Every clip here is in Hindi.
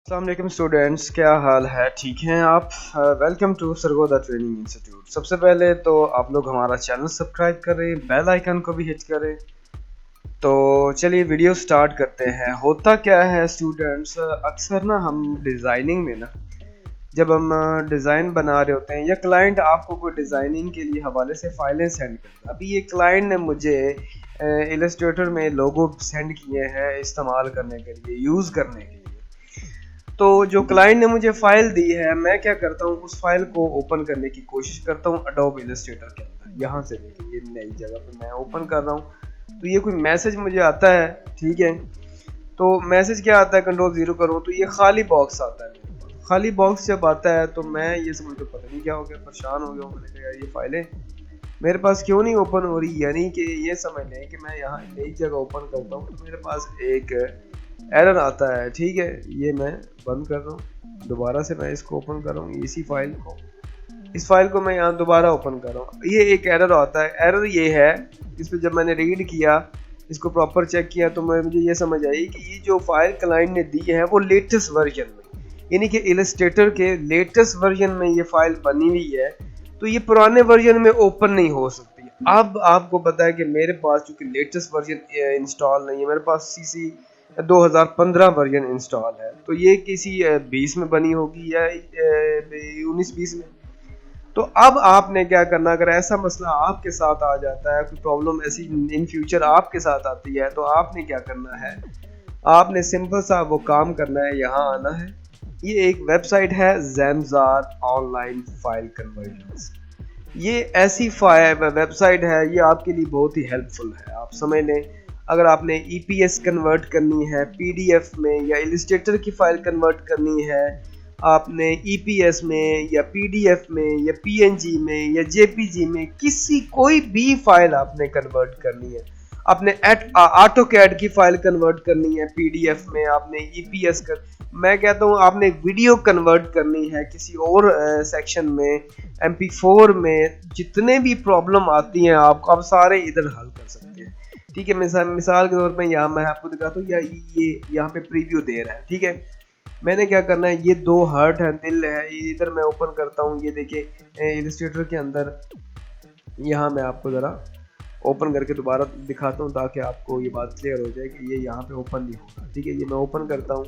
अस्सलाम वालेकुम स्टूडेंट्स, क्या हाल है? ठीक हैं आप? Welcome to Sargodha training institute. सबसे पहले तो आप लोग हमारा चैनल सब्सक्राइब करें, बेल आइकन को भी हिट करें। तो चलिए वीडियो स्टार्ट करते हैं। होता क्या है स्टूडेंट्स, अक्सर ना हम डिज़ाइनिंग में ना जब हम डिज़ाइन बना रहे होते हैं या क्लाइंट आपको कोई डिज़ाइनिंग के लिए हवाले से फाइलें सेंड करता है। अभी ये क्लाइंट ने मुझे इलस्ट्रेटर में लोगो सेंड किए हैं इस्तेमाल करने के लिए, यूज़ करने के लिए। तो जो क्लाइंट ने मुझे फाइल दी है, मैं क्या करता हूँ, उस फाइल को ओपन करने की कोशिश करता हूँ एडोब इलस्ट्रेटर के अंदर। यहाँ से देखिए, ये नई जगह पे मैं ओपन कर रहा हूँ तो ये कोई मैसेज मुझे आता है। ठीक है, तो मैसेज क्या आता है, कंट्रोल 0 करूँ तो ये खाली बॉक्स आता है। खाली बॉक्स जब आता है तो मैं ये समझ कर पता नहीं क्या हो गया, परेशान हो गया। मैंने कहा यार ये फाइलें मेरे पास क्यों नहीं ओपन हो रही, यानी कि ये समझ लें कि मैं यहाँ नई जगह ओपन करता हूँ तो मेरे पास एक एरर आता है। ठीक है, ये मैं बंद कर रहा हूँ, दोबारा से मैं इसको ओपन कर रहा हूँ। इसी फाइल को, इस फाइल को मैं यहाँ दोबारा ओपन कर रहा हूँ। ये एक एरर आता है। एरर ये है, इस पर जब मैंने रीड किया, इसको प्रॉपर चेक किया तो मुझे ये समझ आई कि ये जो फाइल क्लाइंट ने दी है वो लेटेस्ट वर्जन में, यानी कि इलस्ट्रेटर के लेटेस्ट वर्जन में ये फाइल बनी हुई है, तो ये पुराने वर्जन में ओपन नहीं हो सकती। अब आपको पता है कि मेरे पास चूंकि लेटेस्ट वर्जन इंस्टॉल नहीं है, मेरे पास सीसी 2015 वर्जन इंस्टॉल है, तो ये किसी 20 में बनी होगी या 19-20 में। तो अब आपने क्या करना, अगर ऐसा मसला आपके साथ आ जाता है, कोई प्रॉब्लम ऐसी इन फ्यूचर आपके साथ आती है, तो आपने क्या करना है, आपने सिंपल सा वो काम करना है, यहाँ आना है। ये एक वेबसाइट है ज़ैमज़ार ऑनलाइन फाइल कन्वर्जन्स। ये ऐसी वेबसाइट है, ये आपके लिए बहुत ही हेल्पफुल है। आप समझ लें, अगर आपने ईपीएस कन्वर्ट करनी है पीडीएफ में, या इलस्ट्रेटर की फाइल कन्वर्ट करनी है आपने ईपीएस में या पीडीएफ में या पीएनजी में या जेपीजी में, किसी कोई भी फाइल आपने कन्वर्ट करनी है, आपने ऑटोकैड की फाइल कन्वर्ट करनी है पीडीएफ में, आपने ईपीएस कर, मैं कहता हूँ आपने वीडियो कन्वर्ट करनी है किसी और सेक्शन में, MP4 में, जितने भी प्रॉब्लम आती हैं आपको, आप सारे इधर हल कर सकते हैं। ठीक है, मिसाल के तौर पे यहाँ मैं आपको दिखाता हूँ, या ये यहाँ पे प्रीव्यू दे रहा है। ठीक है, मैंने क्या करना है, ये 2 हार्ट है, दिल है, इधर मैं ओपन करता हूँ। ये देखिए इलस्ट्रेटर के अंदर, यहाँ मैं आपको ज़रा ओपन करके दोबारा दिखाता हूँ ताकि आपको ये बात क्लियर हो जाए कि ये यहाँ पे ओपन नहीं होगा। ठीक है, ये मैं ओपन करता हूँ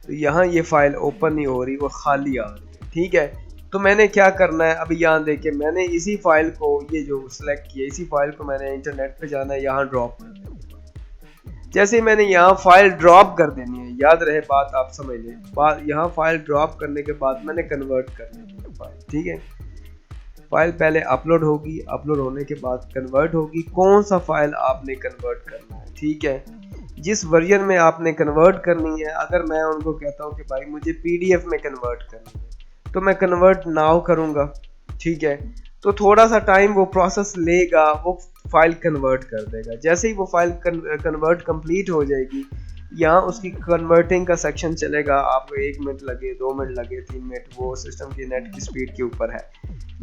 तो यहाँ ये फाइल ओपन नहीं हो रही, वो खाली आ रही है। ठीक है, तो मैंने क्या करना है, अभी यहाँ देखिए मैंने इसी फाइल को, ये जो सिलेक्ट किया, इसी फाइल को मैंने इंटरनेट पे जाना है, यहाँ ड्रॉप कर देना। जैसे ही मैंने यहाँ फाइल ड्रॉप कर देनी है, याद रहे बात, आप समझ लें बात, यहाँ फाइल ड्रॉप करने के बाद मैंने कन्वर्ट कर लेनी है फाइल। ठीक है, फाइल पहले अपलोड होगी, अपलोड होने के बाद कन्वर्ट होगी। कौन सा फाइल आपने कन्वर्ट करना है, ठीक है, जिस वर्जन में आपने कन्वर्ट करनी है। अगर मैं उनको कहता हूँ कि भाई मुझे पीडीएफ में कन्वर्ट करनी है, तो मैं कन्वर्ट नाउ करूँगा। ठीक है, तो थोड़ा सा टाइम वो प्रोसेस लेगा, वो फाइल कन्वर्ट कर देगा। जैसे ही वो फाइल कन्वर्ट कंप्लीट हो जाएगी, यहाँ उसकी कन्वर्टिंग का सेक्शन चलेगा। आपको 1 मिनट लगे, 2 मिनट लगे, 3 मिनट, वो सिस्टम की नेट की स्पीड के ऊपर है,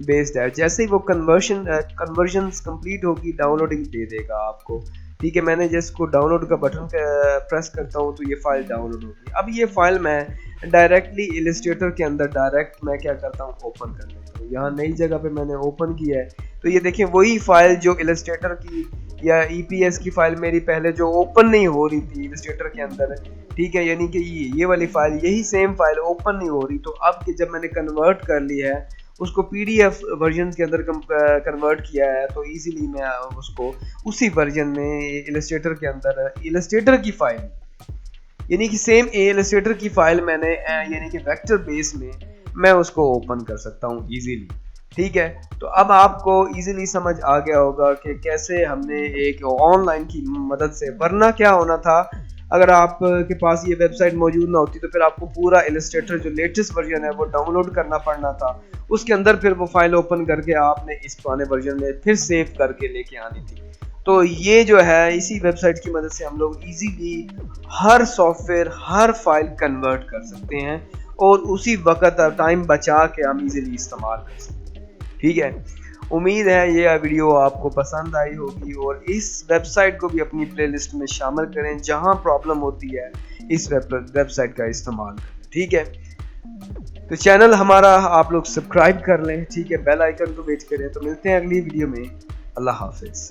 बेस्ड है। जैसे ही वो कन्वर्जन कंप्लीट होगी, डाउनलोडिंग दे देगा आपको। ठीक है, मैंने जिसको डाउनलोड का बटन प्रेस करता हूँ तो ये फाइल डाउनलोड होगी। अब ये फाइल मैं डायरेक्टली इलस्ट्रेटर के अंदर डायरेक्ट मैं क्या करता हूँ, ओपन कर लेता हूँ। यहाँ नई जगह पे मैंने ओपन किया है, तो ये देखिए वही फाइल जो इलस्ट्रेटर की या ईपीएस की फाइल मेरी पहले जो ओपन नहीं हो रही थी इलस्ट्रेटर के अंदर। ठीक है, यानी कि ये वाली फाइल, यही सेम फाइल ओपन नहीं हो रही। तो अब कि जब मैंने कन्वर्ट कर लिया है, उसको पीडीएफ वर्जन के अंदर कन्वर्ट किया है, तो इजीली मैं उसको उसी वर्जन में इलस्ट्रेटर के अंदर, इलस्ट्रेटर की फाइल, यानी कि सेम इलस्ट्रेटर की फाइल मैंने यानी कि वेक्टर बेस में मैं उसको ओपन कर सकता हूँ इजीली। ठीक है, तो अब आपको इजीली समझ आ गया होगा कि कैसे हमने एक ऑनलाइन की मदद से, वरना क्या होना था, अगर आपके पास ये वेबसाइट मौजूद ना होती तो फिर आपको पूरा इलस्ट्रेटर जो लेटेस्ट वर्जन है वो डाउनलोड करना पड़ना था, उसके अंदर फिर वो फाइल ओपन करके आपने इस पुराने वर्जन में फिर सेव करके लेके आनी थी। तो ये जो है, इसी वेबसाइट की मदद से हम लोग इजीली हर सॉफ्टवेयर, हर फाइल कन्वर्ट कर सकते हैं और उसी वक्त टाइम बचा के हम इजीली इस्तेमाल कर सकते हैं। ठीक है, उम्मीद है ये वीडियो आपको पसंद आई होगी और इस वेबसाइट को भी अपनी प्लेलिस्ट में शामिल करें। जहां प्रॉब्लम होती है, इस वेबसाइट का इस्तेमाल करें। ठीक है, तो चैनल हमारा आप लोग सब्सक्राइब कर लें, ठीक है, बेल आइकन को वेट करें। तो मिलते हैं अगली वीडियो में। अल्लाह हाफिज़।